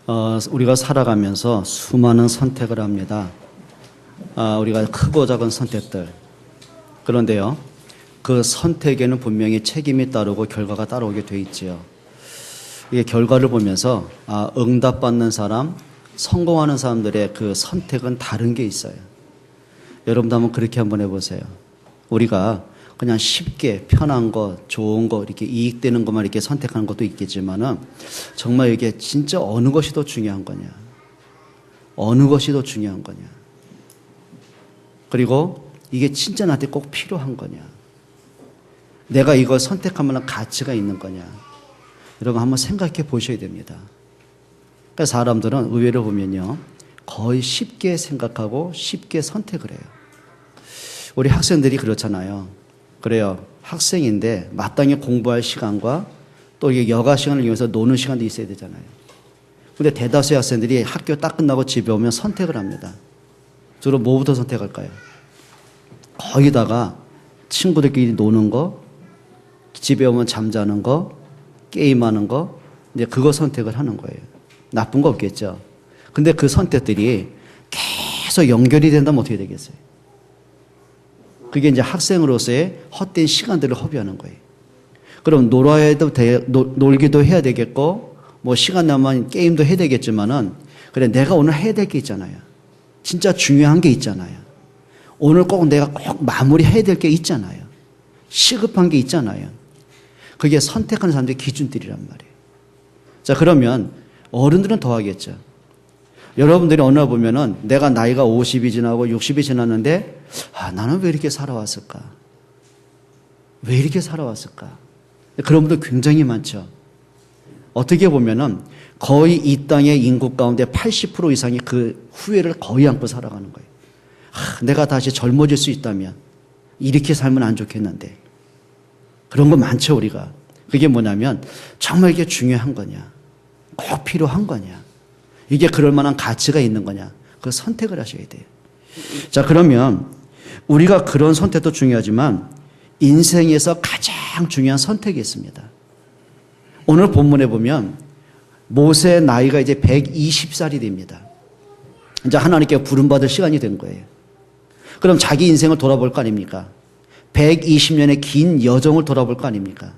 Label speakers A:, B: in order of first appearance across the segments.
A: 우리가 살아가면서 수많은 선택을 합니다. 우리가 크고 작은 선택들. 그런데요, 그 선택에는 분명히 책임이 따르고 결과가 따라오게 돼 있지요. 이게 결과를 보면서 응답받는 사람, 성공하는 사람들의 그 선택은 다른 게 있어요. 여러분도 한번 그렇게 한번 해보세요. 우리가 그냥 쉽게 편한 거, 좋은 거, 이렇게 이익되는 것만 이렇게 선택하는 것도 있겠지만은 정말 이게 진짜 어느 것이 더 중요한 거냐. 어느 것이 더 중요한 거냐. 그리고 이게 진짜 나한테 꼭 필요한 거냐. 내가 이걸 선택하면 가치가 있는 거냐. 여러분 한번 생각해 보셔야 됩니다. 그러니까 사람들은 의외로 보면요, 거의 쉽게 생각하고 쉽게 선택을 해요. 우리 학생들이 그렇잖아요. 그래요. 학생인데 마땅히 공부할 시간과 또 이게 여가 시간을 이용해서 노는 시간도 있어야 되잖아요. 근데 대다수의 학생들이 학교 딱 끝나고 집에 오면 선택을 합니다. 주로 뭐부터 선택할까요? 거기다가 친구들끼리 노는 거, 집에 오면 잠자는 거, 게임하는 거, 이제 그거 선택을 하는 거예요. 나쁜 거 없겠죠. 근데 그 선택들이 계속 연결이 된다면 어떻게 되겠어요? 그게 이제 학생으로서의 헛된 시간들을 허비하는 거예요. 그럼 놀기도 해야 되겠고, 뭐 시간 나면 게임도 해야 되겠지만은, 그래, 내가 오늘 해야 될 게 있잖아요. 진짜 중요한 게 있잖아요. 오늘 꼭 내가 꼭 마무리해야 될 게 있잖아요. 시급한 게 있잖아요. 그게 선택하는 사람들의 기준들이란 말이에요. 자, 그러면 어른들은 더 하겠죠. 여러분들이 어느 날 보면은 내가 나이가 50이 지나고 60이 지났는데 나는 왜 이렇게 살아왔을까? 왜 이렇게 살아왔을까? 그런 분들 굉장히 많죠. 어떻게 보면은 거의 이 땅의 인구 가운데 80% 이상이 그 후회를 거의 안고 살아가는 거예요. 내가 다시 젊어질 수 있다면 이렇게 살면 안 좋겠는데. 그런 거 많죠, 우리가. 그게 뭐냐면 정말 이게 중요한 거냐, 꼭 필요한 거냐, 이게 그럴 만한 가치가 있는 거냐, 그 선택을 하셔야 돼요. 자, 그러면 우리가 그런 선택도 중요하지만 인생에서 가장 중요한 선택이 있습니다. 오늘 본문에 보면 모세의 나이가 이제 120살이 됩니다. 이제 하나님께 부름받을 시간이 된 거예요. 그럼 자기 인생을 돌아볼 거 아닙니까? 120년의 긴 여정을 돌아볼 거 아닙니까?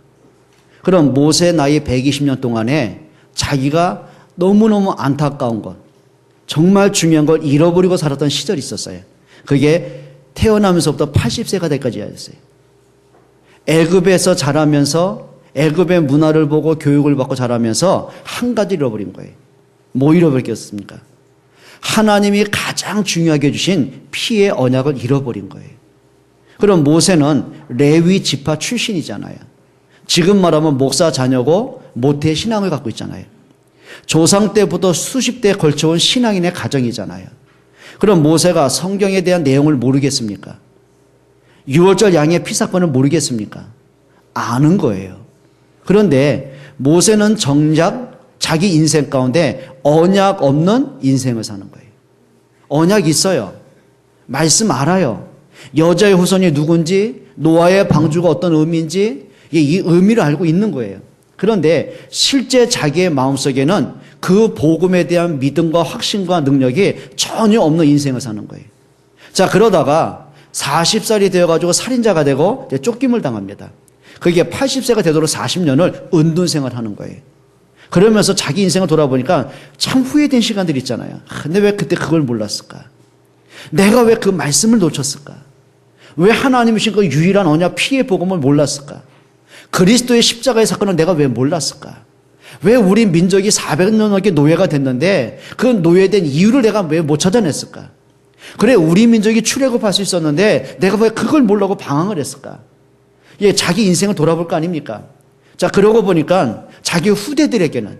A: 그럼 모세의 나이 120년 동안에 자기가 너무너무 안타까운 것, 정말 중요한 걸 잃어버리고 살았던 시절이 있었어요. 그게 태어나면서부터 80세가 될까지였어요. 애굽에서 자라면서 애굽의 문화를 보고 교육을 받고 자라면서 한 가지 잃어버린 거예요. 뭐 잃어버렸겠습니까? 하나님이 가장 중요하게 해주신 피의 언약을 잃어버린 거예요. 그럼 모세는 레위 지파 출신이잖아요. 지금 말하면 목사 자녀고 모태 신앙을 갖고 있잖아요. 조상 때부터 수십 대에 걸쳐온 신앙인의 가정이잖아요. 그럼 모세가 성경에 대한 내용을 모르겠습니까? 6월절 양의 피 사건을 모르겠습니까? 아는 거예요. 그런데 모세는 정작 자기 인생 가운데 언약 없는 인생을 사는 거예요. 언약 있어요. 말씀 알아요. 여자의 후손이 누군지, 노아의 방주가 어떤 의미인지 이 의미를 알고 있는 거예요. 그런데 실제 자기의 마음속에는 그 복음에 대한 믿음과 확신과 능력이 전혀 없는 인생을 사는 거예요. 자, 그러다가 40살이 되어가지고 살인자가 되고 이제 쫓김을 당합니다. 그게 80세가 되도록 40년을 은둔생활을 하는 거예요. 그러면서 자기 인생을 돌아보니까 참 후회된 시간들이 있잖아요. 근데 왜 그때 그걸 몰랐을까? 내가 왜 그 말씀을 놓쳤을까? 왜 하나님이 주신 그 유일한 언약 피의 복음을 몰랐을까? 그리스도의 십자가의 사건을 내가 왜 몰랐을까? 왜 우리 민족이 400년 넘게 노예가 됐는데 그 노예된 이유를 내가 왜 못 찾아냈을까? 그래, 우리 민족이 출애굽할 수 있었는데 내가 왜 그걸 모르고 방황을 했을까? 예, 자기 인생을 돌아볼 거 아닙니까? 자, 그러고 보니까 자기 후배들에게는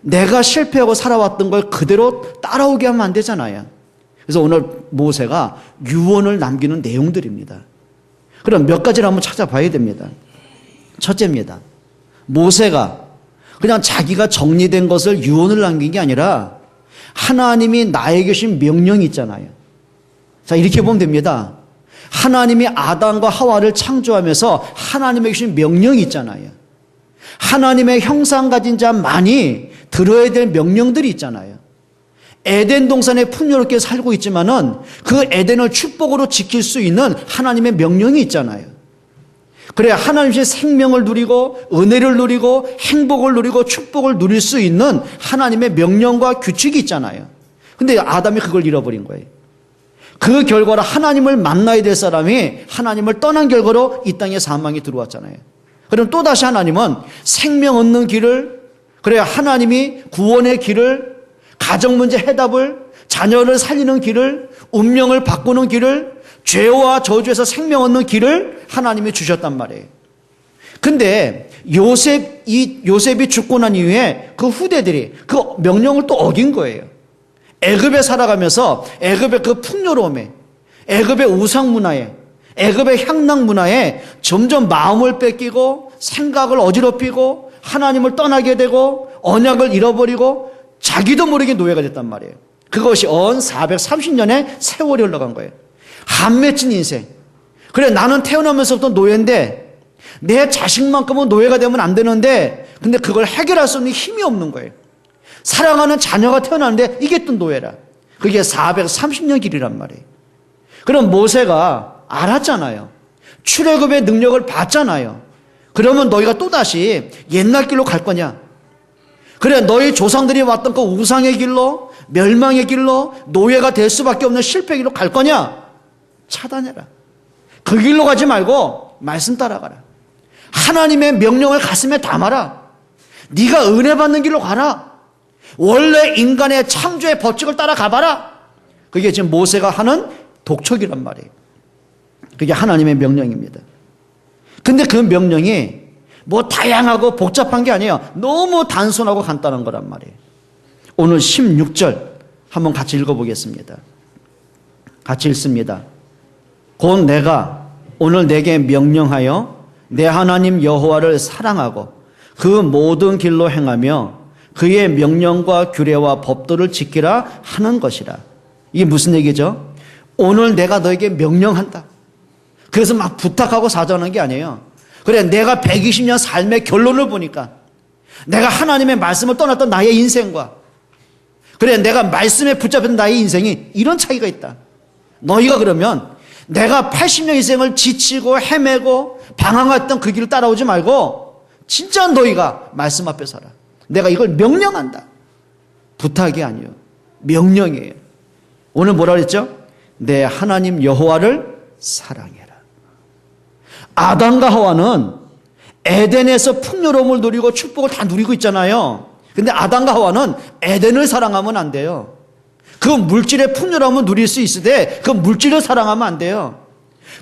A: 내가 실패하고 살아왔던 걸 그대로 따라오게 하면 안 되잖아요. 그래서 오늘 모세가 유언을 남기는 내용들입니다. 그럼 몇 가지를 한번 찾아봐야 됩니다. 첫째입니다. 모세가 그냥 자기가 정리된 것을 유언을 남긴 게 아니라 하나님이 나에게 주신 명령이 있잖아요. 자, 이렇게 보면 됩니다. 하나님이 아담과 하와를 창조하면서 하나님에게 주신 명령이 있잖아요. 하나님의 형상 가진 자만이 들어야 될 명령들이 있잖아요. 에덴 동산에 풍요롭게 살고 있지만은 그 에덴을 축복으로 지킬 수 있는 하나님의 명령이 있잖아요. 그래야 하나님의 생명을 누리고 은혜를 누리고 행복을 누리고 축복을 누릴 수 있는 하나님의 명령과 규칙이 있잖아요. 근데 아담이 그걸 잃어버린 거예요. 그 결과로 하나님을 만나야 될 사람이 하나님을 떠난 결과로 이 땅에 사망이 들어왔잖아요. 그럼 또다시 하나님은 생명 얻는 길을, 그래야 하나님이 구원의 길을, 가정 문제 해답을, 자녀를 살리는 길을, 운명을 바꾸는 길을, 죄와 저주에서 생명 얻는 길을 하나님이 주셨단 말이에요. 근데 요셉이 죽고 난 이후에 그 후대들이 그 명령을 또 어긴 거예요. 애굽에 살아가면서 애굽의 그 풍요로움에, 애굽의 우상 문화에, 애굽의 향락 문화에 점점 마음을 뺏기고 생각을 어지럽히고 하나님을 떠나게 되고 언약을 잃어버리고 자기도 모르게 노예가 됐단 말이에요. 그것이 언 430년의 세월이 흘러간 거예요. 한 맺힌 인생. 그래, 나는 태어나면서부터 노예인데 내 자식만큼은 노예가 되면 안 되는데, 근데 그걸 해결할 수 있는 힘이 없는 거예요. 사랑하는 자녀가 태어나는데 이게 또 노예라. 그게 430년 길이란 말이에요. 그럼 모세가 알았잖아요. 출애굽의 능력을 봤잖아요. 그러면 너희가 또다시 옛날 길로 갈 거냐? 그래, 너희 조상들이 왔던 그 우상의 길로, 멸망의 길로, 노예가 될 수밖에 없는 실패 길로 갈 거냐? 차단해라. 그 길로 가지 말고 말씀 따라가라. 하나님의 명령을 가슴에 담아라. 네가 은혜 받는 길로 가라. 원래 인간의 창조의 법칙을 따라가봐라. 그게 지금 모세가 하는 독촉이란 말이에요. 그게 하나님의 명령입니다. 근데 그 명령이 뭐 다양하고 복잡한 게 아니에요. 너무 단순하고 간단한 거란 말이에요. 오늘 16절 한번 같이 읽어보겠습니다. 같이 읽습니다. 곧 내가 오늘 내게 명령하여 내 하나님 여호와를 사랑하고 그 모든 길로 행하며 그의 명령과 규례와 법도를 지키라 하는 것이라. 이게 무슨 얘기죠? 오늘 내가 너에게 명령한다. 그래서 막 부탁하고 사정하는 게 아니에요. 그래, 내가 120년 삶의 결론을 보니까 내가 하나님의 말씀을 떠났던 나의 인생과, 그래, 내가 말씀에 붙잡혔던 나의 인생이 이런 차이가 있다. 너희가 그러면 내가 80년 인생을 지치고 헤매고 방황했던 그 길을 따라오지 말고 진짜 너희가 말씀 앞에 서라. 내가 이걸 명령한다. 부탁이 아니에요. 명령이에요. 오늘 뭐라 그랬죠? 내 하나님 여호와를 사랑해라. 아담과 하와는 에덴에서 풍요로움을 누리고 축복을 다 누리고 있잖아요. 근데 아담과 하와는 에덴을 사랑하면 안 돼요. 그 물질의 풍요로움을 누릴 수 있으되 그 물질을 사랑하면 안 돼요.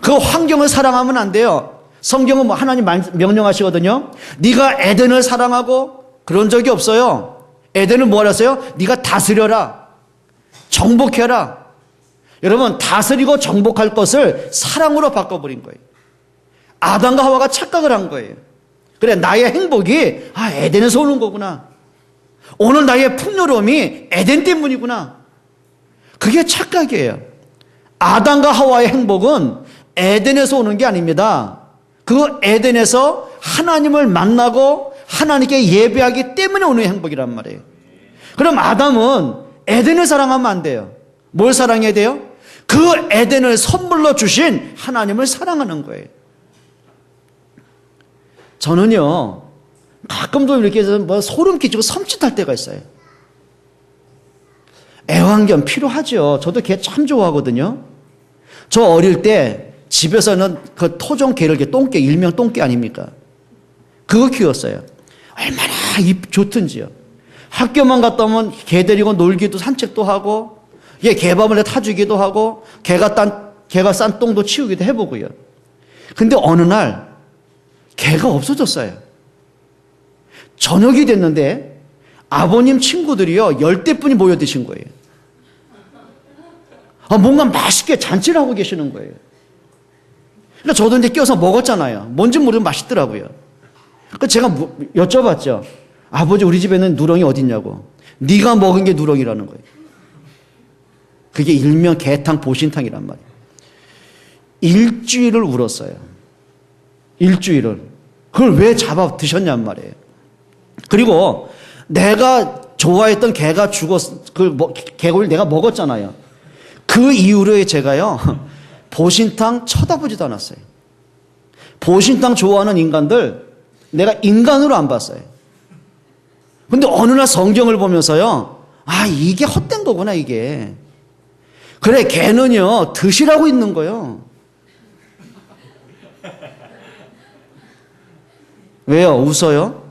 A: 그 환경을 사랑하면 안 돼요. 성경은 뭐 하나님 명령하시거든요. 네가 에덴을 사랑하고, 그런 적이 없어요. 에덴을 뭐 하랬어요? 네가 다스려라. 정복해라. 여러분, 다스리고 정복할 것을 사랑으로 바꿔버린 거예요. 아담과 하와가 착각을 한 거예요. 그래, 나의 행복이 에덴에서 오는 거구나. 오늘 나의 풍요로움이 에덴 때문이구나. 그게 착각이에요. 아담과 하와의 행복은 에덴에서 오는 게 아닙니다. 그 에덴에서 하나님을 만나고 하나님께 예배하기 때문에 오는 행복이란 말이에요. 그럼 아담은 에덴을 사랑하면 안 돼요. 뭘 사랑해야 돼요? 그 에덴을 선물로 주신 하나님을 사랑하는 거예요. 저는요, 가끔도 이렇게 해서 뭐 소름 끼치고 섬찟할 때가 있어요. 애완견 필요하죠. 저도 개 참 좋아하거든요. 저 어릴 때 집에서는 그 토종 개를, 똥개, 일명 똥개 아닙니까? 그거 키웠어요. 얼마나 좋든지요. 학교만 갔다 오면 개 데리고 놀기도, 산책도 하고, 개밥을 타주기도 하고, 개가 싼 똥도 치우기도 해보고요. 근데 어느 날 개가 없어졌어요. 저녁이 됐는데 아버님 친구들이요, 10대뿐이 모여 드신 거예요. 뭔가 맛있게 잔치를 하고 계시는 거예요. 그러니까 저도 이제 껴서 먹었잖아요. 뭔지 모르면 맛있더라고요. 그러니까 제가 여쭤봤죠. 아버지, 우리 집에는 누렁이 어딨냐고. 네가 먹은 게 누렁이라는 거예요. 그게 일명 개탕 보신탕이란 말이에요. 일주일을 울었어요. 일주일을. 그걸 왜 잡아 드셨냔 말이에요. 그리고 내가 좋아했던 개가 개고기를 내가 먹었잖아요. 그 이후로에 제가요, 보신탕 쳐다보지도 않았어요. 보신탕 좋아하는 인간들 내가 인간으로 안 봤어요. 근데 어느 날 성경을 보면서요, 아, 이게 헛된 거구나, 이게. 그래, 개는요, 드시라고 있는 거예요. 왜요? 웃어요?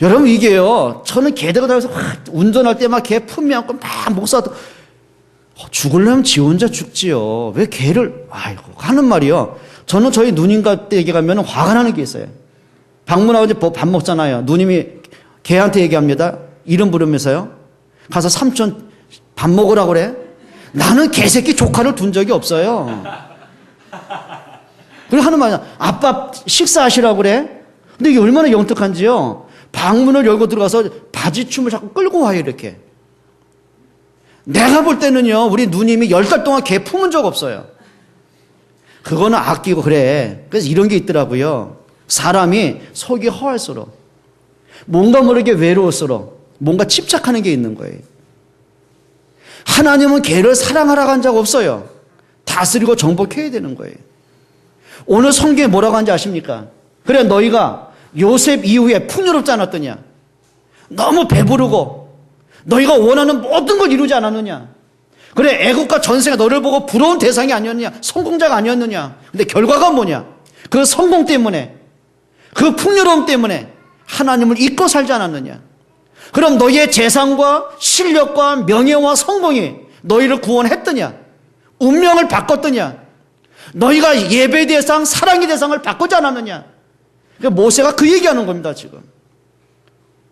A: 여러분, 이게요, 저는 개대가 다녀서 운전할 때 막 개 품이 안고 막 목사도 죽으려면 지 혼자 죽지요. 왜 개를, 아이고, 하는 말이요. 저는 저희 누님과 때 얘기 가면 화가 나는 게 있어요. 방문하고 이제 밥 먹잖아요. 누님이 개한테 얘기합니다. 이름 부르면서요. 가서 삼촌 밥 먹으라고 그래. 나는 개새끼 조카를 둔 적이 없어요. 그리고 하는 말이야. 아빠 식사하시라고 그래. 근데 이게 얼마나 영특한지요. 방문을 열고 들어가서 바지춤을 자꾸 끌고 와요, 이렇게. 내가 볼 때는요, 우리 누님이 10달 동안 개 품은 적 없어요. 그거는 아끼고 그래. 그래서 이런 게 있더라고요. 사람이 속이 허할수록, 뭔가 모르게 외로울수록 뭔가 집착하는 게 있는 거예요. 하나님은 개를 사랑하라고 한 적 없어요. 다스리고 정복해야 되는 거예요. 오늘 성경에 뭐라고 하는지 아십니까? 그래, 너희가 요셉 이후에 풍요롭지 않았더냐? 너무 배부르고 너희가 원하는 모든 걸 이루지 않았느냐? 그래, 애국과 전세가 너를 보고 부러운 대상이 아니었느냐? 성공자가 아니었느냐? 근데 결과가 뭐냐? 그 성공 때문에, 그 풍요로움 때문에 하나님을 잊고 살지 않았느냐? 그럼 너희의 재산과 실력과 명예와 성공이 너희를 구원했더냐? 운명을 바꿨더냐? 너희가 예배 대상, 사랑의 대상을 바꾸지 않았느냐? 그러니까 모세가 그 얘기하는 겁니다, 지금.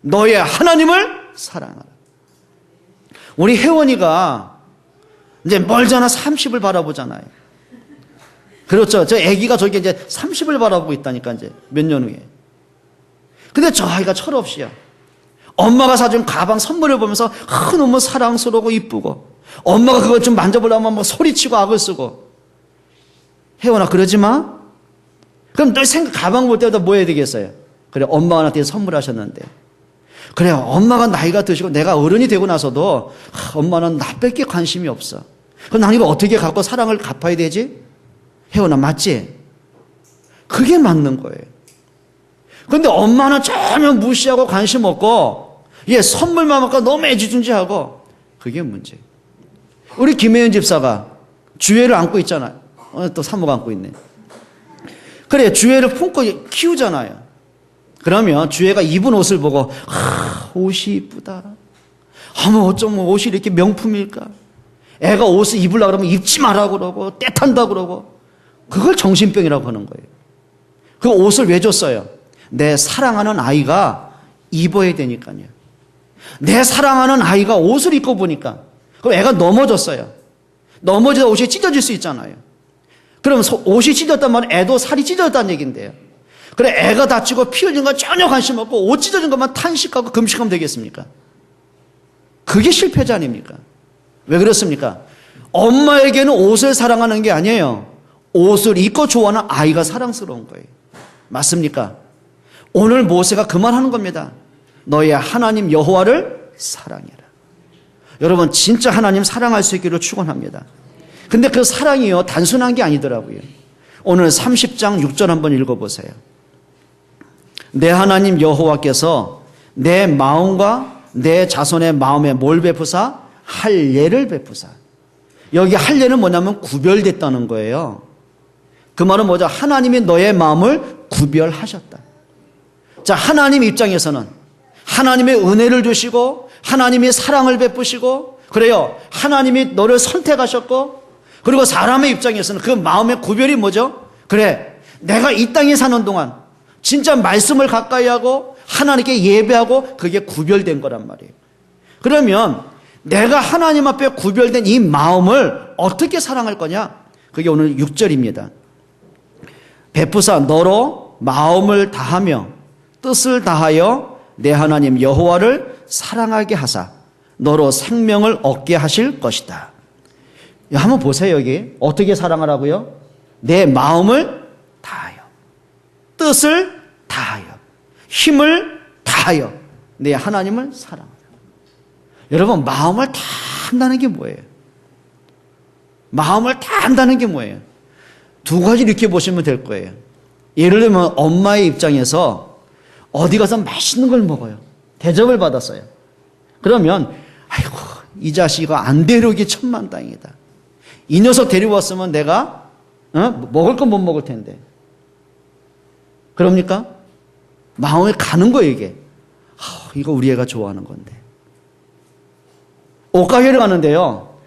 A: 너의 하나님을 사랑하라. 우리 혜원이가 이제 멀잖아, 30을 바라보잖아요. 그렇죠. 저 아기가 저기 이제 30을 바라보고 있다니까, 이제 몇 년 후에. 근데 저 아이가 철없이야. 엄마가 사준 가방 선물을 보면서 너무 사랑스러우고 이쁘고, 엄마가 그걸 좀 만져보려면 뭐 소리치고 악을 쓰고. 혜원아, 그러지 마. 그럼 너 가방 볼 때마다 뭐 해야 되겠어요? 그래, 엄마가 나한테 선물하셨는데. 그래, 엄마가 나이가 드시고 내가 어른이 되고 나서도 엄마는 나 뺄게 관심이 없어. 그럼 나는 이거 어떻게 갖고 사랑을 갚아야 되지? 혜원아, 맞지? 그게 맞는 거예요. 그런데 엄마는 전혀 무시하고 관심 없고, 선물만 받고 너무 애지중지하고, 그게 문제예요. 우리 김혜연 집사가 주애를 안고 있잖아요. 또 사모가 안고 있네. 그래, 주애를 품고 키우잖아요. 그러면 주애가 입은 옷을 보고, 옷이 이쁘다. 어쩜 옷이 이렇게 명품일까? 애가 옷을 입으려고 그러면 입지 말라고 그러고, 때 탄다고 그러고, 그걸 정신병이라고 하는 거예요. 그 옷을 왜 줬어요? 내 사랑하는 아이가 입어야 되니까요. 내 사랑하는 아이가 옷을 입고 보니까, 그럼 애가 넘어졌어요. 넘어져서 옷이 찢어질 수 있잖아요. 그럼 옷이 찢어졌단 말은 애도 살이 찢어졌다는 얘기인데요. 그래, 애가 다치고 피 흘린 건 전혀 관심 없고 옷 찢어진 것만 탄식하고 금식하면 되겠습니까? 그게 실패자 아닙니까? 왜 그렇습니까? 엄마에게는 옷을 사랑하는 게 아니에요. 옷을 입고 좋아하는 아이가 사랑스러운 거예요. 맞습니까? 오늘 모세가 그 말하는 겁니다. 너의 하나님 여호와를 사랑해라. 여러분, 진짜 하나님 사랑할 수 있기를 축원합니다. 근데 그 사랑이요, 단순한 게 아니더라고요. 오늘 30장 6절 한번 읽어보세요. 내 하나님 여호와께서 내 마음과 내 자손의 마음에 뭘 베푸사? 할례를 베푸사. 여기 할례는 뭐냐면 구별됐다는 거예요. 그 말은 뭐죠? 하나님이 너의 마음을 구별하셨다. 자, 하나님 입장에서는 하나님의 은혜를 주시고 하나님이 사랑을 베푸시고, 그래요, 하나님이 너를 선택하셨고, 그리고 사람의 입장에서는 그 마음의 구별이 뭐죠? 그래, 내가 이 땅에 사는 동안 진짜 말씀을 가까이 하고 하나님께 예배하고, 그게 구별된 거란 말이에요. 그러면 내가 하나님 앞에 구별된 이 마음을 어떻게 사랑할 거냐? 그게 오늘 6절입니다. 베푸사 너로 마음을 다하며 뜻을 다하여 내 하나님 여호와를 사랑하게 하사 너로 생명을 얻게 하실 것이다. 한번 보세요. 여기 어떻게 사랑하라고요? 내 마음을 다하여, 뜻을 다하여. 힘을 다하여 내 하나님을 사랑하라. 여러분, 마음을 다 한다는 게 뭐예요? 마음을 다 한다는 게 뭐예요? 두 가지 이렇게 보시면 될 거예요. 예를 들면 엄마의 입장에서 어디 가서 맛있는 걸 먹어요. 대접을 받았어요. 그러면 아이고, 이 자식아 안 데려오기 천만다행이다. 이 녀석 데려왔으면 내가 먹을 건 못 먹을 텐데. 그럽니까? 마음에 가는 거예요, 이게. 이거 우리 애가 좋아하는 건데. 옷가게를 가는데요,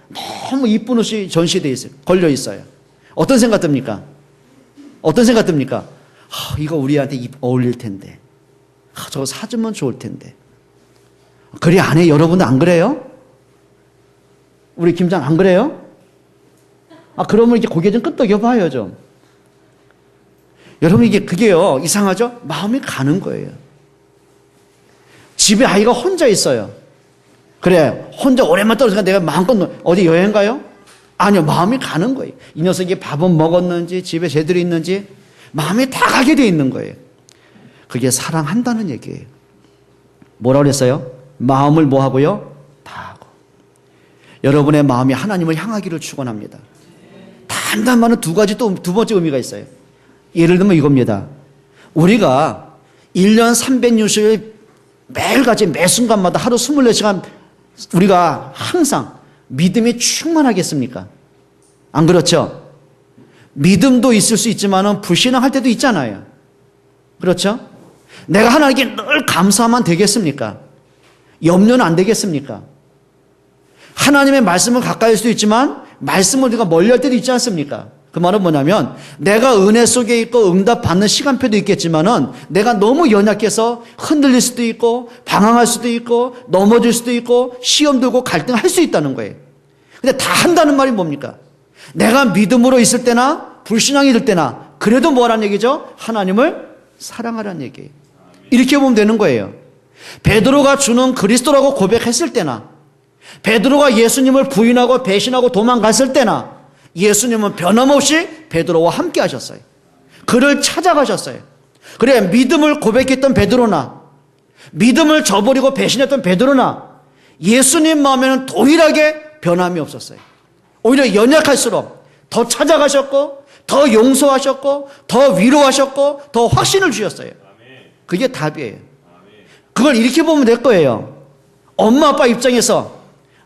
A: 너무 이쁜 옷이 전시되어 있어요. 걸려 있어요. 어떤 생각 듭니까? 어떤 생각 듭니까? 이거 우리 애한테 어울릴 텐데. 저거 사주면 좋을 텐데. 그래 안 해요? 여러분들 안 그래요? 우리 김장 안 그래요? 그러면 이렇게 고개 좀 끄덕여 봐요, 좀. 여러분, 그게요, 이상하죠? 마음이 가는 거예요. 집에 아이가 혼자 있어요. 그래, 혼자 오랜만에 떨어지니까 내가 마음껏 어디 여행 가요? 아니요, 마음이 가는 거예요. 이 녀석이 밥은 먹었는지, 집에 제대로 있는지, 마음이 다 가게 돼 있는 거예요. 그게 사랑한다는 얘기예요. 뭐라 그랬어요? 마음을 뭐 하고요? 다 하고. 여러분의 마음이 하나님을 향하기를 축원합니다. 다 한다는 말은 두 가지 또 두 번째 의미가 있어요. 예를 들면 이겁니다. 우리가 1년 360일 매일같이 매 순간마다 하루 24시간 우리가 항상 믿음이 충만하겠습니까? 안 그렇죠? 믿음도 있을 수 있지만 불신앙할 때도 있잖아요. 그렇죠? 내가 하나님께 늘 감사하면 되겠습니까? 염려는 안 되겠습니까? 하나님의 말씀을 가까이 할 수도 있지만 말씀을 우리가 멀리 할 때도 있지 않습니까? 그 말은 뭐냐면 내가 은혜 속에 있고 응답받는 시간표도 있겠지만은 내가 너무 연약해서 흔들릴 수도 있고 방황할 수도 있고 넘어질 수도 있고 시험 들고 갈등할 수 있다는 거예요. 근데 다 한다는 말이 뭡니까? 내가 믿음으로 있을 때나 불신앙이 들 때나 그래도 뭐라는 얘기죠? 하나님을 사랑하라는 얘기예요. 이렇게 보면 되는 거예요. 베드로가 주는 그리스도라고 고백했을 때나 베드로가 예수님을 부인하고 배신하고 도망갔을 때나 예수님은 변함없이 베드로와 함께 하셨어요. 그를 찾아가셨어요. 그래, 믿음을 고백했던 베드로나 믿음을 저버리고 배신했던 베드로나 예수님 마음에는 동일하게 변함이 없었어요. 오히려 연약할수록 더 찾아가셨고 더 용서하셨고 더 위로하셨고 더 확신을 주셨어요. 그게 답이에요. 그걸 이렇게 보면 될 거예요. 엄마 아빠 입장에서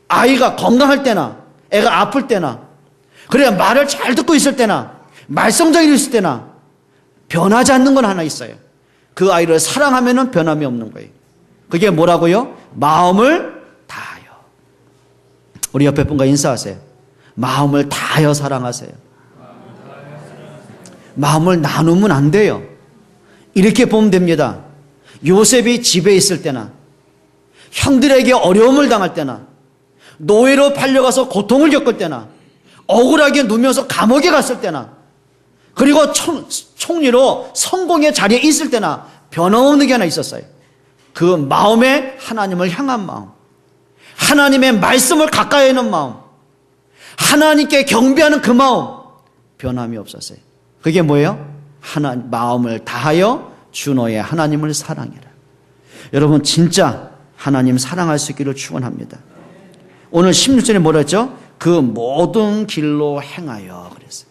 A: 아이가 건강할 때나 애가 아플 때나 그래야 말을 잘 듣고 있을 때나 말썽쟁이로 있을 때나 변하지 않는 건 하나 있어요. 그 아이를 사랑하면 변함이 없는 거예요. 그게 뭐라고요? 마음을 다하여. 우리 옆에 분과 인사하세요. 마음을 다하여 사랑하세요. 마음을 나누면 안 돼요. 이렇게 보면 됩니다. 요셉이 집에 있을 때나 형들에게 어려움을 당할 때나 노예로 팔려가서 고통을 겪을 때나 억울하게 누면서 감옥에 갔을 때나 그리고 총리로 성공의 자리에 있을 때나 변함없는 게 하나 있었어요. 그 마음에 하나님을 향한 마음, 하나님의 말씀을 가까이 하는 마음, 하나님께 경배하는 그 마음 변함이 없었어요. 그게 뭐예요? 마음을 다하여 주 너의 하나님을 사랑해라. 여러분 진짜 하나님 사랑할 수 있기를 축원합니다. 오늘 16절에 뭐라 했죠? 그 모든 길로 행하여 그랬어요.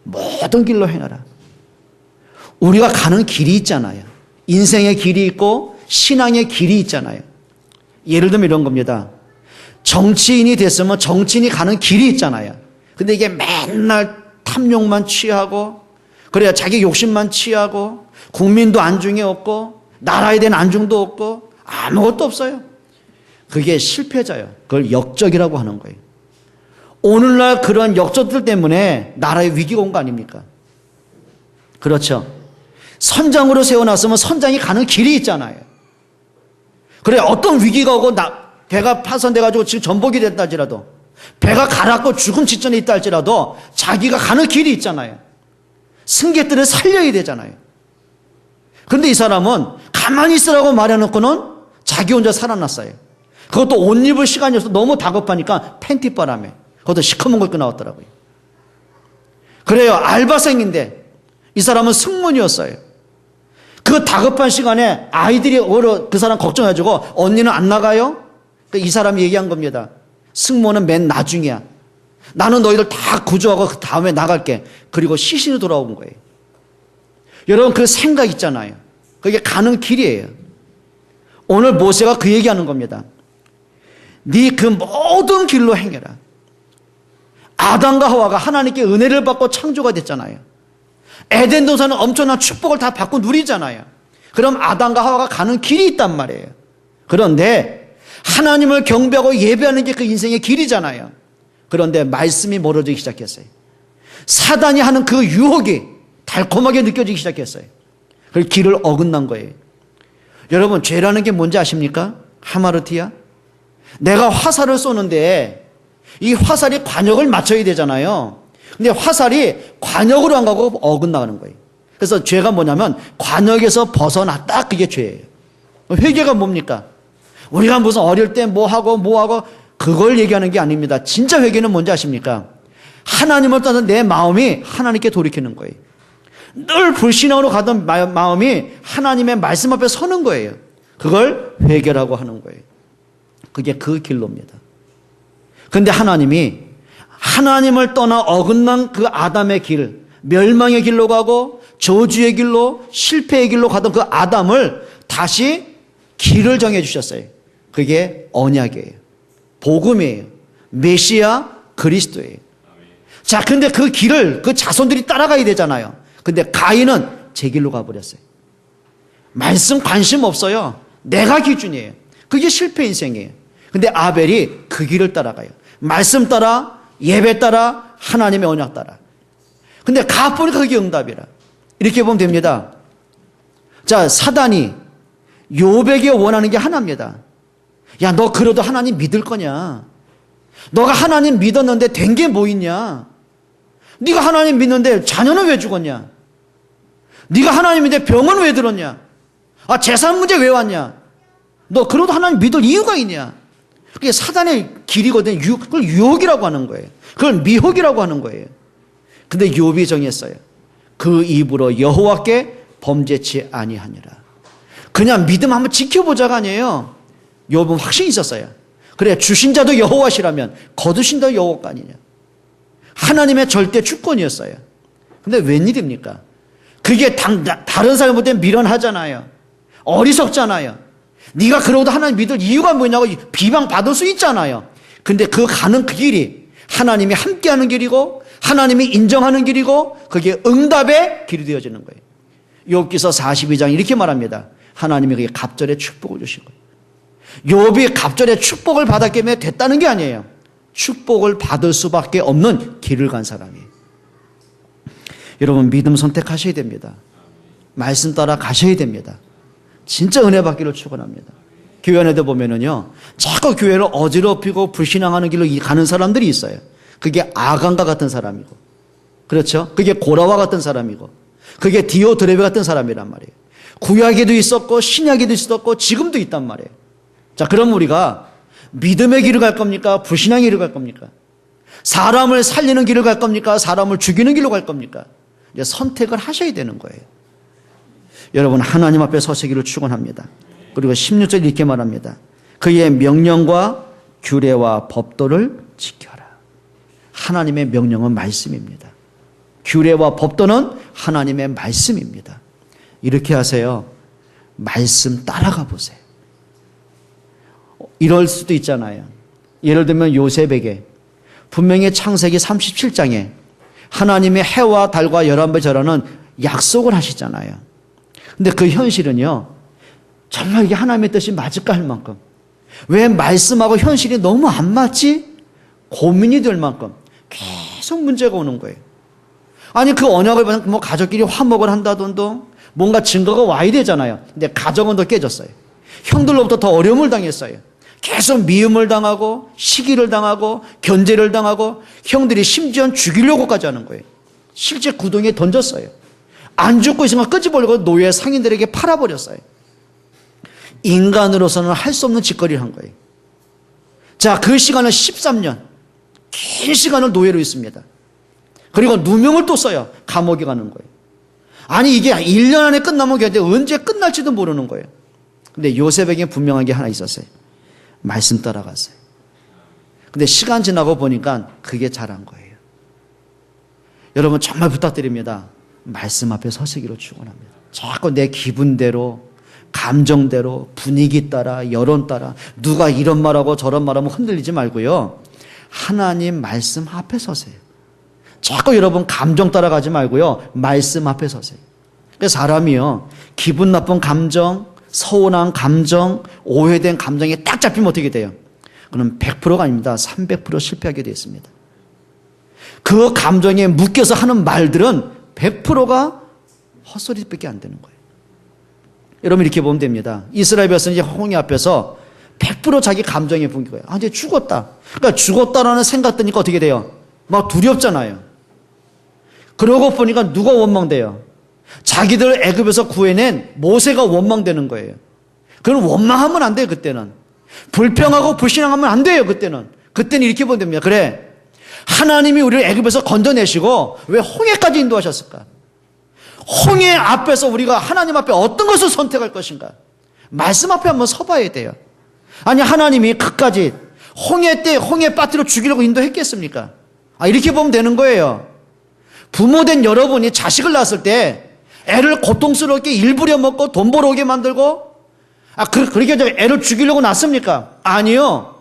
A: 모든 길로 행하라. 우리가 가는 길이 있잖아요. 인생의 길이 있고 신앙의 길이 있잖아요. 예를 들면 이런 겁니다. 정치인이 됐으면 정치인이 가는 길이 있잖아요. 근데 이게 맨날 탐욕만 취하고 그래야 자기 욕심만 취하고 국민도 안중에 없고 나라에 대한 안중도 없고 아무것도 없어요. 그게 실패자예요. 그걸 역적이라고 하는 거예요. 오늘날 그런 역적들 때문에 나라에 위기가 온 거 아닙니까? 그렇죠. 선장으로 세워놨으면 선장이 가는 길이 있잖아요. 그래 어떤 위기가 오고 배가 파손돼가지고 지금 전복이 됐다 할지라도 배가 가라앉고 죽음 직전에 있다 할지라도 자기가 가는 길이 있잖아요. 승객들을 살려야 되잖아요. 그런데 이 사람은 가만히 있으라고 말해놓고는 자기 혼자 살아났어요. 그것도 옷 입을 시간이 없어서 너무 다급하니까 팬티바람에 그것도 시커먼 거 입고 나왔더라고요. 그래요. 알바생인데 이 사람은 승무원이었어요. 그 그 다급한 시간에 아이들이 그 사람 걱정해주고 언니는 안 나가요? 이 사람이 얘기한 겁니다. 승모는 맨 나중이야. 나는 너희들 다 구조하고 그 다음에 나갈게. 그리고 시신이 돌아온 거예요. 여러분 그 생각 있잖아요. 그게 가는 길이에요. 오늘 모세가 그 얘기하는 겁니다. 네 그 모든 길로 행해라. 아담과 하와가 하나님께 은혜를 받고 창조가 됐잖아요. 에덴 동산은 엄청난 축복을 다 받고 누리잖아요. 그럼 아담과 하와가 가는 길이 있단 말이에요. 그런데 하나님을 경배하고 예배하는 게 그 인생의 길이잖아요. 그런데 말씀이 멀어지기 시작했어요. 사단이 하는 그 유혹이 달콤하게 느껴지기 시작했어요. 그 길을 어긋난 거예요. 여러분 죄라는 게 뭔지 아십니까? 하마르티아. 내가 화살을 쏘는데 이 화살이 관역을 맞춰야 되잖아요. 근데 화살이 관역으로 안 가고 어긋나가는 거예요. 그래서 죄가 뭐냐면 관역에서 벗어났다, 그게 죄예요. 회개가 뭡니까? 우리가 무슨 어릴 때 뭐 하고 그걸 얘기하는 게 아닙니다. 진짜 회개는 뭔지 아십니까? 하나님을 떠난 내 마음이 하나님께 돌이키는 거예요. 늘 불신앙으로 가던 마음이 하나님의 말씀 앞에 서는 거예요. 그걸 회개라고 하는 거예요. 그게 그 길로입니다. 근데 하나님이 하나님을 떠나 어긋난 그 아담의 길, 멸망의 길로 가고 저주의 길로, 실패의 길로 가던 그 아담을 다시 길을 정해 주셨어요. 그게 언약이에요. 복음이에요. 메시아 그리스도예요. 자, 근데 그 길을 그 자손들이 따라가야 되잖아요. 근데 가인은 제 길로 가버렸어요. 말씀 관심 없어요. 내가 기준이에요. 그게 실패 인생이에요. 근데 아벨이 그 길을 따라가요. 말씀 따라, 예배 따라, 하나님의 언약 따라. 근데 가보니까 그게 응답이라. 이렇게 보면 됩니다. 자, 사단이 욥에게 원하는 게 하나입니다. 야, 너 그래도 하나님 믿을 거냐? 너가 하나님 믿었는데 된 게 뭐 있냐? 네가 하나님 믿는데 자녀는 왜 죽었냐? 네가 하나님인데 병은 왜 들었냐? 아, 재산 문제 왜 왔냐? 너 그래도 하나님 믿을 이유가 있냐? 그게 사단의 길이거든요. 그걸 유혹이라고 하는 거예요. 그걸 미혹이라고 하는 거예요. 근데 욥이 정했어요. 그 입으로 여호와께 범죄치 아니하니라. 그냥 믿음 한번 지켜보자가 아니에요. 욥은 확신이 있었어요. 그래, 주신 자도 여호와시라면 거두신 자도 여호와가 아니냐. 하나님의 절대 주권이었어요. 근데 웬일입니까? 그게 다른 사람볼 때 미련하잖아요. 어리석잖아요. 네가 그러고도 하나님 믿을 이유가 뭐냐고 비방받을 수 있잖아요. 근데 그 가는 그 길이 하나님이 함께하는 길이고 하나님이 인정하는 길이고 그게 응답의 길이 되어지는 거예요. 욥기서 42장 이렇게 말합니다. 하나님이 그게 갑절의 축복을 주신 거예요. 욥이 갑절의 축복을 받았기 때문에 됐다는 게 아니에요. 축복을 받을 수밖에 없는 길을 간 사람이에요. 여러분 믿음 선택하셔야 됩니다. 말씀 따라 가셔야 됩니다. 진짜 은혜 받기를 축원합니다. 교회 안에도 보면은요, 자꾸 교회를 어지럽히고 불신앙하는 길로 가는 사람들이 있어요. 그게 아간과 같은 사람이고, 그렇죠? 그게 고라와 같은 사람이고, 그게 디오드레베 같은 사람이란 말이에요. 구약에도 있었고 신약에도 있었고 지금도 있단 말이에요. 자, 그럼 우리가 믿음의 길을 갈 겁니까? 불신앙의 길을 갈 겁니까? 사람을 살리는 길을 갈 겁니까? 사람을 죽이는 길로 갈 겁니까? 이제 선택을 하셔야 되는 거예요. 여러분 하나님 앞에 서시기를 축원합니다. 그리고 16절 이렇게 말합니다. 그의 명령과 규례와 법도를 지켜라. 하나님의 명령은 말씀입니다. 규례와 법도는 하나님의 말씀입니다. 이렇게 하세요. 말씀 따라가 보세요. 이럴 수도 있잖아요. 예를 들면 요셉에게 분명히 창세기 37장에 하나님의 해와 달과 11배 절하는 약속을 하시잖아요. 근데 그 현실은요, 정말 이게 하나님의 뜻이 맞을까 할 만큼, 왜 말씀하고 현실이 너무 안 맞지? 고민이 될 만큼 계속 문제가 오는 거예요. 아니 그 언약을 받은 뭐 가족끼리 화목을 한다던데 뭔가 증거가 와야 되잖아요. 근데 가정은 더 깨졌어요. 형들로부터 더 어려움을 당했어요. 계속 미움을 당하고 시기를 당하고 견제를 당하고 형들이 심지어는 죽이려고까지 하는 거예요. 실제 구덩이에 던졌어요. 안 죽고 있으면 끄집어내고 노예 상인들에게 팔아버렸어요. 인간으로서는 할 수 없는 짓거리를 한 거예요. 자, 그 시간은 13년. 긴 시간을 노예로 있습니다. 그리고 누명을 또 써요. 감옥에 가는 거예요. 아니 이게 1년 안에 끝나면 되는데 언제 끝날지도 모르는 거예요. 근데 요셉에게 분명한 게 하나 있었어요. 말씀 따라갔어요. 근데 시간 지나고 보니까 그게 잘한 거예요. 여러분 정말 부탁드립니다. 말씀 앞에 서시기로 축원합니다. 자꾸 내 기분대로, 감정대로, 분위기 따라, 여론 따라 누가 이런 말하고 저런 말하면 흔들리지 말고요. 하나님 말씀 앞에 서세요. 자꾸 여러분 감정 따라가지 말고요. 말씀 앞에 서세요. 그래서 사람이요. 기분 나쁜 감정, 서운한 감정, 오해된 감정에 딱 잡히면 어떻게 돼요? 그럼 100%가 아닙니다. 300% 실패하게 되어 있습니다. 그 감정에 묶여서 하는 말들은 100%가 헛소리밖에 안 되는 거예요. 여러분 이렇게 보면 됩니다. 이스라엘 백성이 홍해 앞에서 100% 자기 감정에 묶인 거예요. 아, 이제 죽었다. 그러니까 죽었다라는 생각 드니까 어떻게 돼요? 막 두렵잖아요. 그러고 보니까 누가 원망돼요? 자기들 애굽에서 구해낸 모세가 원망되는 거예요. 그건 원망하면 안 돼요, 그때는. 불평하고 불신앙하면 안 돼요, 그때는. 그때는 이렇게 보면 됩니다. 그래, 하나님이 우리를 애굽에서 건져내시고 왜 홍해까지 인도하셨을까? 홍해 앞에서 우리가 하나님 앞에 어떤 것을 선택할 것인가? 말씀 앞에 한번 서봐야 돼요. 아니 하나님이 끝까지 홍해 때 홍해 빠뜨려 죽이려고 인도했겠습니까? 아, 이렇게 보면 되는 거예요. 부모된 여러분이 자식을 낳았을 때 애를 고통스럽게 일부려 먹고 돈 벌어오게 만들고 그렇게 애를 죽이려고 낳습니까? 아니요.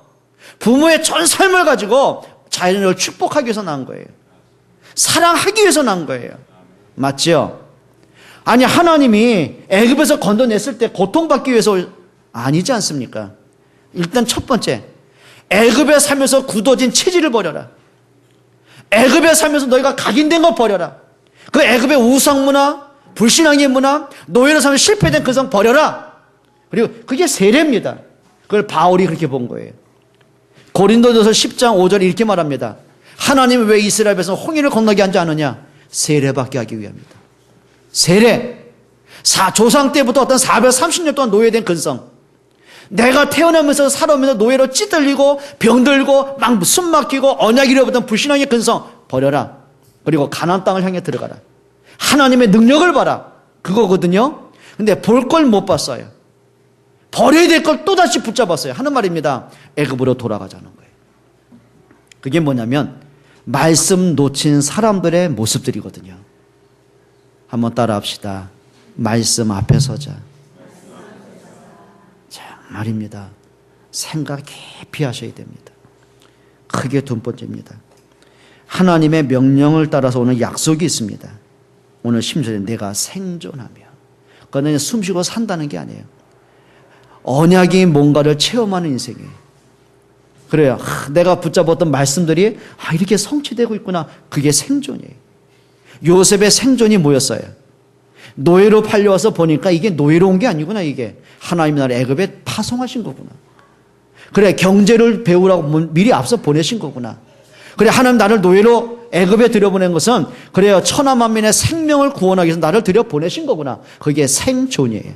A: 부모의 전 삶을 가지고 자연을 축복하기 위해서 낳은 거예요. 사랑하기 위해서 낳은 거예요. 맞죠? 아니 하나님이 애굽에서 건져냈을 때 고통받기 위해서 아니지 않습니까? 일단 첫 번째, 애굽에 살면서 굳어진 체질을 버려라. 애굽에 살면서 너희가 각인된 거 버려라. 그 애굽의 우상문화, 불신앙의 문화, 노예로 살면서 실패된 근성 버려라. 그리고 그게 세례입니다. 그걸 바울이 그렇게 본 거예요. 고린도전서 10장 5절에 이렇게 말합니다. 하나님은 왜 이스라엘 백성 홍해를 건너게 하지 않느냐? 세례받게 하기 위함이다. 세례. 조상 때부터 어떤 430년 동안 노예된 근성. 내가 태어나면서 살아오면서 노예로 찌들리고 병들고 막 숨 막히고 언약 잃어버렸던 불신앙의 근성 버려라. 그리고 가나안 땅을 향해 들어가라. 하나님의 능력을 봐라. 그거거든요. 근데 볼 걸 못 봤어요. 버려야 될 걸 또다시 붙잡았어요. 하는 말입니다. 애굽으로 돌아가자는 거예요. 그게 뭐냐면 말씀 놓친 사람들의 모습들이거든요. 한번 따라 합시다. 말씀 앞에 서자. 자, 말입니다. 생각 깊이 하셔야 됩니다. 크게 두 번째입니다. 하나님의 명령을 따라서 오는 약속이 있습니다. 오늘 10절에 내가 생존하며. 그거는 숨쉬고 산다는 게 아니에요. 언약이 뭔가를 체험하는 인생이에요. 그래요. 내가 붙잡았던 말씀들이 이렇게 성취되고 있구나. 그게 생존이에요. 요셉의 생존이 뭐였어요? 노예로 팔려와서 보니까 이게 노예로 온 게 아니구나. 이게 하나님이 나를 애굽에 파송하신 거구나. 그래, 경제를 배우라고 미리 앞서 보내신 거구나. 그래, 하나님 나를 노예로 애굽에 들여보낸 것은 그래요, 천하만민의 생명을 구원하기 위해서 나를 들여보내신 거구나. 그게 생존이에요.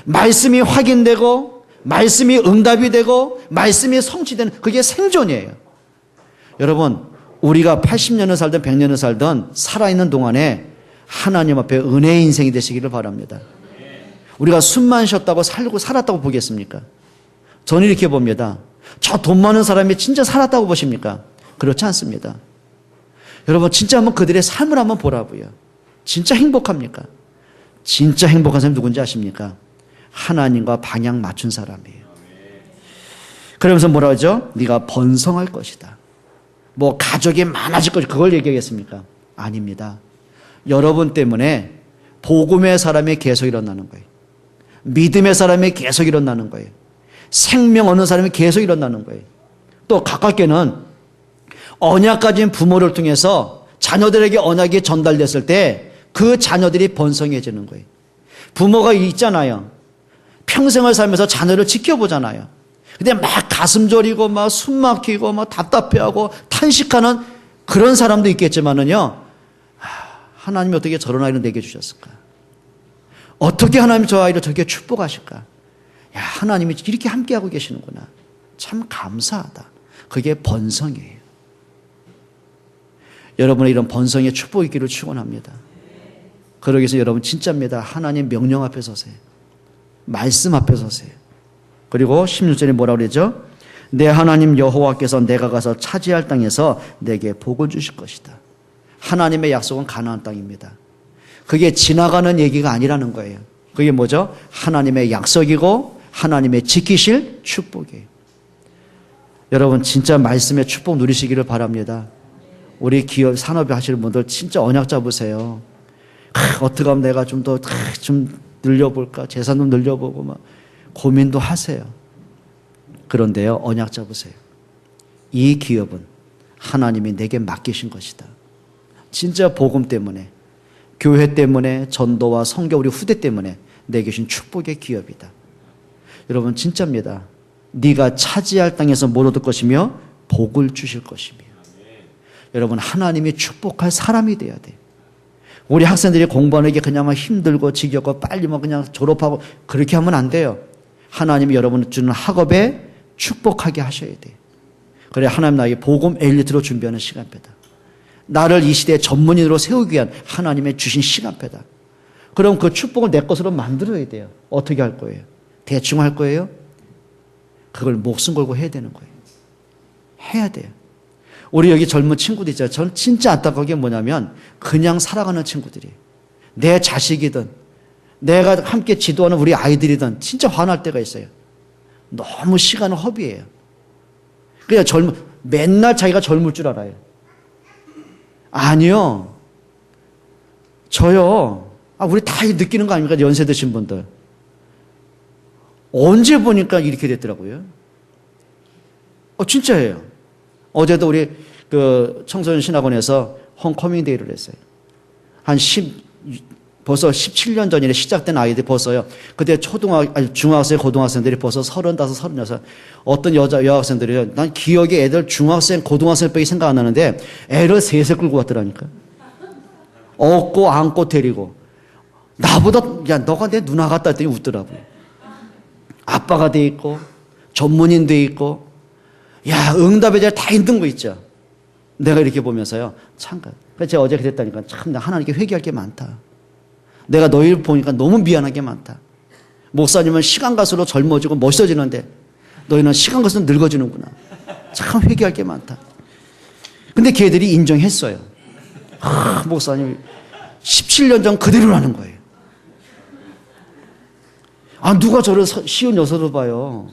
A: 말씀이 확인되고 말씀이 응답이 되고 말씀이 성취되는 그게 생존이에요. 여러분, 우리가 80년을 살든 100년을 살든 살아있는 동안에 하나님 앞에 은혜의 인생이 되시기를 바랍니다. 우리가 숨만 쉬었다고 살았다고 보겠습니까? 저는 이렇게 봅니다. 저 돈 많은 사람이 진짜 살았다고 보십니까? 그렇지 않습니다. 여러분, 진짜 한번 그들의 삶을 한번 보라고요. 진짜 행복합니까? 진짜 행복한 사람이 누군지 아십니까? 하나님과 방향 맞춘 사람이에요. 그러면서 뭐라 하죠? 네가 번성할 것이다. 뭐 가족이 많아질 것이다. 그걸 얘기하겠습니까? 아닙니다. 여러분 때문에 복음의 사람이 계속 일어나는 거예요. 믿음의 사람이 계속 일어나는 거예요. 생명 얻는 사람이 계속 일어나는 거예요. 또 가깝게는 언약 가진 부모를 통해서 자녀들에게 언약이 전달됐을 때 그 자녀들이 번성해지는 거예요. 부모가 있잖아요. 평생을 살면서 자녀를 지켜보잖아요. 근데 막 가슴 저리고 막 숨 막히고 막 답답해하고 탄식하는 그런 사람도 있겠지만은요. 하나님이 어떻게 저런 아이를 내게 주셨을까? 어떻게 하나님이 저 아이를 저렇게 축복하실까? 야, 하나님이 이렇게 함께하고 계시는구나. 참 감사하다. 그게 번성이에요. 여러분의 이런 번성의 축복이 있기를 축원합니다. 그러기 위해서 여러분 진짜입니다. 하나님 명령 앞에 서세요. 말씀 앞에 서세요. 그리고 16절에 뭐라고 그러죠? 내 하나님 여호와께서 내가 가서 차지할 땅에서 내게 복을 주실 것이다. 하나님의 약속은 가나안 땅입니다. 그게 지나가는 얘기가 아니라는 거예요. 그게 뭐죠? 하나님의 약속이고 하나님의 지키실 축복이에요. 여러분 진짜 말씀의 축복 누리시기를 바랍니다. 우리 기업 산업에 하시는 분들 진짜 언약 잡으세요. 어떻게 하면 내가 좀 더 좀 늘려볼까? 재산 좀 늘려보고 막 고민도 하세요. 그런데요, 언약 잡으세요. 이 기업은 하나님이 내게 맡기신 것이다. 진짜 복음 때문에, 교회 때문에, 전도와 선교 우리 후대 때문에 내게 주신 축복의 기업이다. 여러분 진짜입니다. 네가 차지할 땅에서 뭘 얻을 것이며 복을 주실 것이며. 여러분 하나님이 축복할 사람이 돼야 돼요. 우리 학생들이 공부하는 게 그냥 막 힘들고 지겹고 빨리 뭐 그냥 졸업하고 그렇게 하면 안 돼요. 하나님이 여러분을 주는 학업에 축복하게 하셔야 돼요. 그래 하나님 나에게 복음 엘리트로 준비하는 시간표다. 나를 이 시대의 전문인으로 세우기 위한 하나님의 주신 시간표다. 그럼 그 축복을 내 것으로 만들어야 돼요. 어떻게 할 거예요? 대충 할 거예요? 그걸 목숨 걸고 해야 되는 거예요. 해야 돼요. 우리 여기 젊은 친구들 있잖아요. 저는 진짜 안타까운 게 뭐냐면 그냥 살아가는 친구들이에요. 내 자식이든 내가 함께 지도하는 우리 아이들이든 진짜 화날 때가 있어요. 너무 시간을 허비해요. 그냥 맨날 자기가 젊을 줄 알아요. 아니요. 저요. 우리 다 느끼는 거 아닙니까? 연세 드신 분들. 언제 보니까 이렇게 됐더라고요. 진짜예요. 어제도 우리 그 청소년 신학원에서 홈커밍데이를 했어요. 벌써 17년 전에 시작된 아이들이 벌써요. 그때 중학생, 고등학생들이 벌써 35, 36. 어떤 여학생들이요. 난 기억에 애들 중학생, 고등학생밖에 생각 안 나는데 애를 셋을 끌고 왔더라니까. 업고 안고 데리고. 나보다 야 너가 내 누나 같다 했더니 웃더라고요. 아빠가 돼 있고 전문인 돼 있고 야 응답에 대해 다 힘든 거 있죠. 내가 이렇게 보면서요. 참 그래서 제가 어제 그랬다니까 참 나 하나님께 회개할 게 많다. 내가 너희를 보니까 너무 미안한 게 많다. 목사님은 시간 갈수록 젊어지고 멋있어지는데 너희는 시간 갈수록 늙어지는구나. 참 회개할 게 많다. 근데 걔들이 인정했어요. 목사님 17년 전 그대로라는 거예요. 누가 저를 쉬운 여서로 봐요.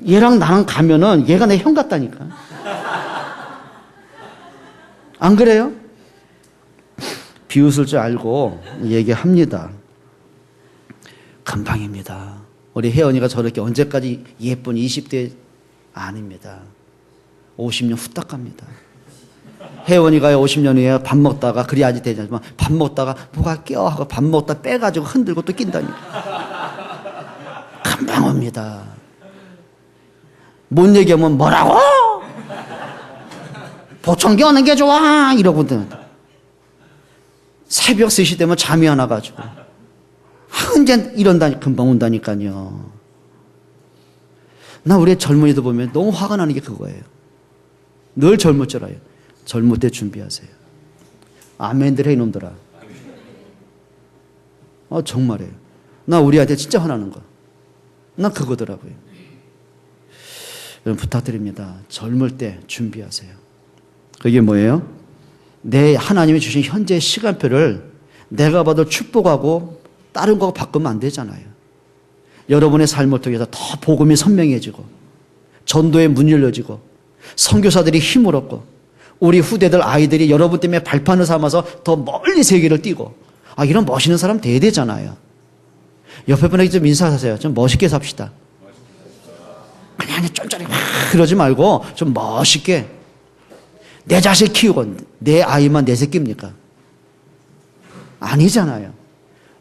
A: 얘랑 나랑 가면은 얘가 내 형 같다니까. 안 그래요? 비웃을 줄 알고 얘기합니다. 금방입니다. 우리 혜연이가 저렇게 언제까지 예쁜 20대 아닙니다. 50년 후딱 갑니다. 혜원이가 50년 후에 밥 먹다가 그리 아직 되지 않지만 밥 먹다가 뭐가 껴 하고 밥 먹다 빼가지고 흔들고 또 낀다니까. 금방 옵니다. 못 얘기하면 뭐라고? 보청기 오는 게 좋아 이러거든. 새벽 3시 되면 잠이 안 와가지고 언제 이런다니 금방 온다니까요. 나 우리 젊은이들 보면 너무 화가 나는 게 그거예요. 늘 젊을 줄 알아요. 젊을 때 준비하세요. 아멘들 해 이놈들아. 정말이에요. 나 우리 아이들 진짜 화나는 거. 나 그거더라고요. 여러분 부탁드립니다. 젊을 때 준비하세요. 그게 뭐예요? 내 하나님이 주신 현재의 시간표를 내가 받을 축복하고 다른 거 바꾸면 안 되잖아요. 여러분의 삶을 통해서 더 복음이 선명해지고 전도의 문이 열려지고 선교사들이 힘을 얻고 우리 후대들 아이들이 여러분 때문에 발판을 삼아서 더 멀리 세계를 뛰고 이런 멋있는 사람 돼야 되잖아요. 옆에 분에게 좀 인사하세요. 좀 멋있게 삽시다. 그냥 쫀쫀히 그러지 말고 좀 멋있게 내 자식 키우고 내 아이만 내 새끼입니까? 아니잖아요.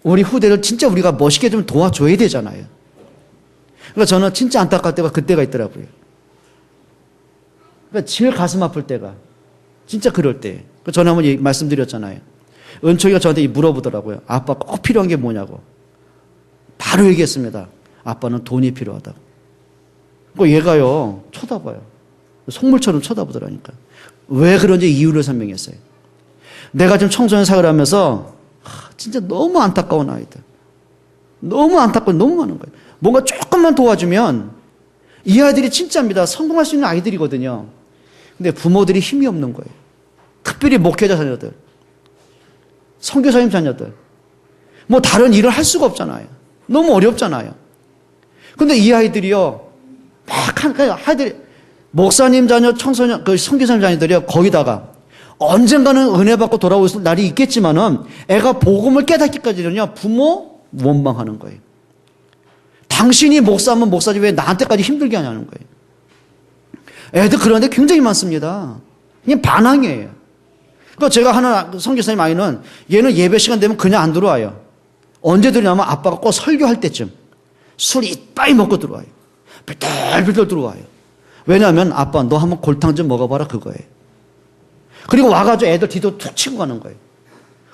A: 우리 후대를 진짜 우리가 멋있게 좀 도와줘야 되잖아요. 그러니까 저는 진짜 안타까울 때가 그때가 있더라고요. 그러니까 제일 가슴 아플 때가 진짜 그럴 때. 전에 한번 말씀드렸잖아요. 은총이가 저한테 물어보더라고요. 아빠 꼭 필요한 게 뭐냐고. 바로 얘기했습니다. 아빠는 돈이 필요하다고. 얘가요 쳐다봐요. 속물처럼 쳐다보더라니까. 왜 그런지 이유를 설명했어요. 내가 지금 청소년 사역을 하면서 진짜 너무 안타까운 아이들. 너무 안타까운 너무 많은 거예요. 뭔가 조금만 도와주면 이 아이들이 진짜입니다. 성공할 수 있는 아이들이거든요. 근데 부모들이 힘이 없는 거예요. 특별히 목회자 자녀들, 선교사님 자녀들. 뭐 다른 일을 할 수가 없잖아요. 너무 어렵잖아요. 근데 이 아이들이요, 아이들이, 목사님 자녀, 청소년, 그 선교사님 자녀들이요, 거기다가 언젠가는 은혜 받고 돌아올 날이 있겠지만은 애가 복음을 깨닫기까지는요, 부모 원망하는 거예요. 당신이 목사면 목사지 왜 나한테까지 힘들게 하냐는 거예요. 애들 그런데 굉장히 많습니다. 그냥 반항이에요. 그러니까 제가 하는 선교사님 아이는 얘는 예배 시간 되면 그냥 안 들어와요. 언제 들어오냐면 아빠가 꼭 설교할 때쯤 술 이빠이 먹고 들어와요. 빌들빌들 들어와요. 왜냐하면 아빠 너 한번 골탕 좀 먹어봐라 그거예요. 그리고 와가지고 애들 뒤도 툭 치고 가는 거예요.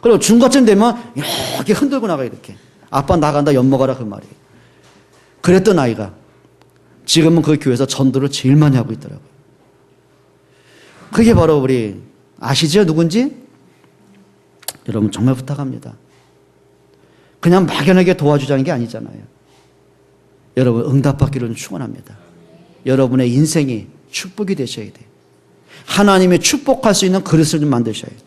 A: 그리고 중간쯤 되면 이렇게 흔들고 나가요. 이렇게. 아빠 나간다 엿 먹어라 그 말이에요. 그랬던 아이가 지금은 그 교회에서 전도를 제일 많이 하고 있더라고요. 그게 바로 우리 아시죠? 누군지? 여러분 정말 부탁합니다. 그냥 막연하게 도와주자는 게 아니잖아요. 여러분 응답받기를 축원합니다. 여러분의 인생이 축복이 되셔야 돼요. 하나님의 축복할 수 있는 그릇을 좀 만드셔야 돼요.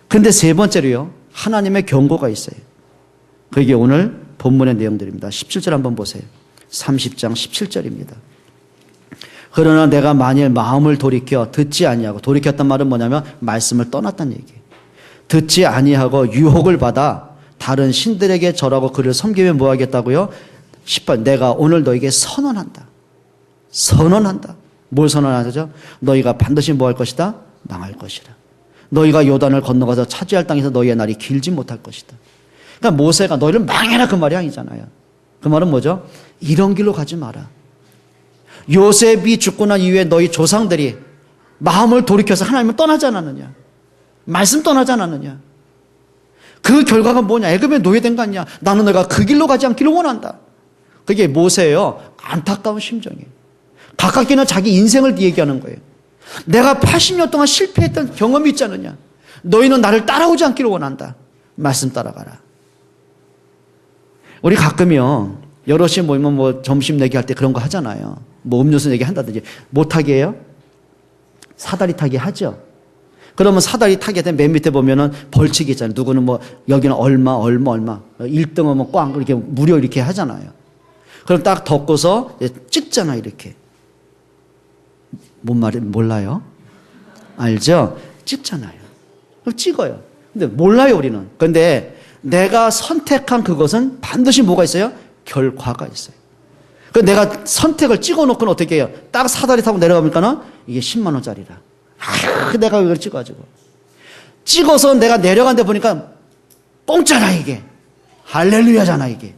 A: 그런데 세 번째로요. 하나님의 경고가 있어요. 그게 오늘 본문의 내용들입니다. 17절 한번 보세요. 30장 17절입니다. 그러나 내가 만일 마음을 돌이켜 듣지 아니하고, 돌이켰단 말은 뭐냐면 말씀을 떠났다는 얘기예요. 듣지 아니하고 유혹을 받아 다른 신들에게 절하고 그를 섬기면 뭐 하겠다고요? 10번 내가 오늘 너에게 선언한다. 선언한다. 뭘 선언하죠? 너희가 반드시 뭐 할 것이다? 망할 것이다. 너희가 요단을 건너가서 차지할 땅에서 너희의 날이 길지 못할 것이다. 그러니까 모세가 너희를 망해라 그 말이 아니잖아요. 그 말은 뭐죠? 이런 길로 가지 마라. 요셉이 죽고 난 이후에 너희 조상들이 마음을 돌이켜서 하나님을 떠나지 않았느냐? 말씀 떠나지 않았느냐? 그 결과가 뭐냐? 애굽에 노예된 거 아니냐? 나는 너희가 그 길로 가지 않기를 원한다. 그게 모세예요. 안타까운 심정이에요. 가깝게는 자기 인생을 얘기하는 거예요. 내가 80년 동안 실패했던 경험이 있지 않느냐? 너희는 나를 따라오지 않기를 원한다. 말씀 따라가라. 우리 가끔요, 여럿이 모이면 뭐 점심 내기 할 때 그런 거 하잖아요. 뭐 음료수 내기 한다든지. 못하게 해요? 사다리 타기 하죠. 그러면 사다리 타게 되면 맨 밑에 보면은 벌칙이 있잖아요. 누구는 뭐 여기는 얼마. 1등은 뭐 꽝 이렇게 무료 이렇게 하잖아요. 그럼 딱 덮고서 찍잖아 이렇게. 뭔 말이 몰라요? 알죠? 찍잖아요. 그럼 찍어요. 근데 몰라요 우리는. 근데 내가 선택한 그것은 반드시 뭐가 있어요? 결과가 있어요. 그 내가 선택을 찍어놓고는 어떻게 해요? 딱 사다리 타고 내려가니까는 이게 10만 원짜리라. 내가 이걸 찍어가지고 찍어서 내가 내려간 데 보니까 공짜라 이게. 할렐루야잖아 이게.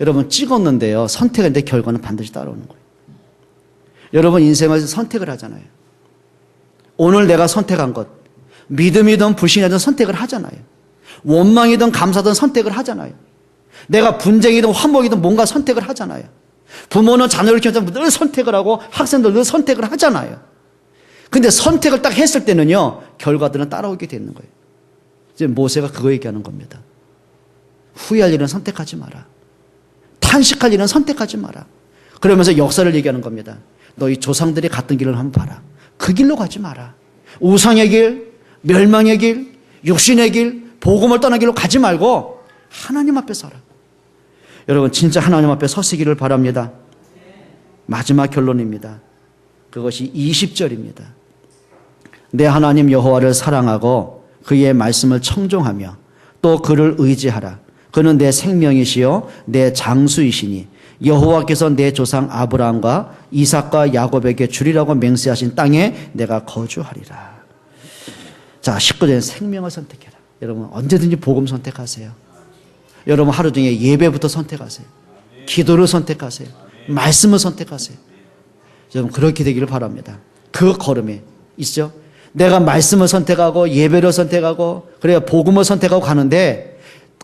A: 여러분 찍었는데요. 선택했는데 결과는 반드시 따라오는 거예요. 여러분 인생을 선택을 하잖아요. 오늘 내가 선택한 것, 믿음이든 불신이든 선택을 하잖아요. 원망이든 감사든 선택을 하잖아요. 내가 분쟁이든 화목이든 뭔가 선택을 하잖아요. 부모는 자녀를 키우면서 늘 선택을 하고 학생들 늘 선택을 하잖아요. 근데 선택을 딱 했을 때는요, 결과들은 따라오게 되는 거예요. 이제 모세가 그거 얘기하는 겁니다. 후회할 일은 선택하지 마라. 탄식할 일은 선택하지 마라. 그러면서 역사를 얘기하는 겁니다. 너희 조상들이 갔던 길을 한번 봐라. 그 길로 가지 마라. 우상의 길, 멸망의 길, 육신의 길, 복음을 떠난 길로 가지 말고 하나님 앞에 서라. 여러분 진짜 하나님 앞에 서시기를 바랍니다. 마지막 결론입니다. 그것이 20절입니다. 내 하나님 여호와를 사랑하고 그의 말씀을 청종하며 또 그를 의지하라. 그는 내 생명이시요 내 장수이시니 여호와께서 내 조상 아브라함과 이삭과 야곱에게 주리라고 맹세하신 땅에 내가 거주하리라. 자, 19절에 생명을 선택해라. 여러분 언제든지 복음 선택하세요. 여러분 하루 중에 예배부터 선택하세요. 기도를 선택하세요. 말씀을 선택하세요. 여러분 그렇게 되기를 바랍니다. 그 걸음에 있죠. 내가 말씀을 선택하고 예배를 선택하고 그래야 복음을 선택하고 가는데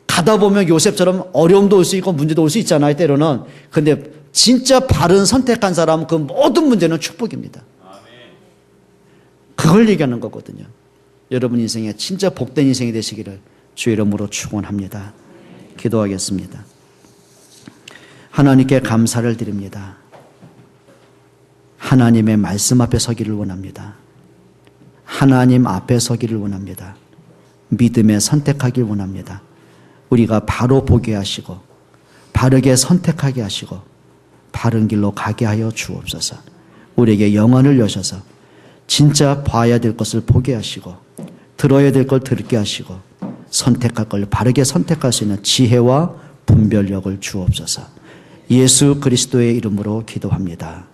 A: 가다 보면 요셉처럼 어려움도 올 수 있고 문제도 올 수 있잖아요. 때로는. 근데 진짜 바른 선택한 사람은 그 모든 문제는 축복입니다. 그걸 얘기하는 거거든요. 여러분 인생에 진짜 복된 인생이 되시기를 주의 이름으로 축원합니다. 기도하겠습니다. 하나님께 감사를 드립니다. 하나님의 말씀 앞에 서기를 원합니다. 하나님 앞에 서기를 원합니다. 믿음에 선택하길 원합니다. 우리가 바로 보게 하시고 바르게 선택하게 하시고 바른 길로 가게 하여 주옵소서. 우리에게 영안을 여셔서 진짜 봐야 될 것을 보게 하시고 들어야 될 걸 듣게 하시고 선택할 걸 바르게 선택할 수 있는 지혜와 분별력을 주옵소서. 예수 그리스도의 이름으로 기도합니다.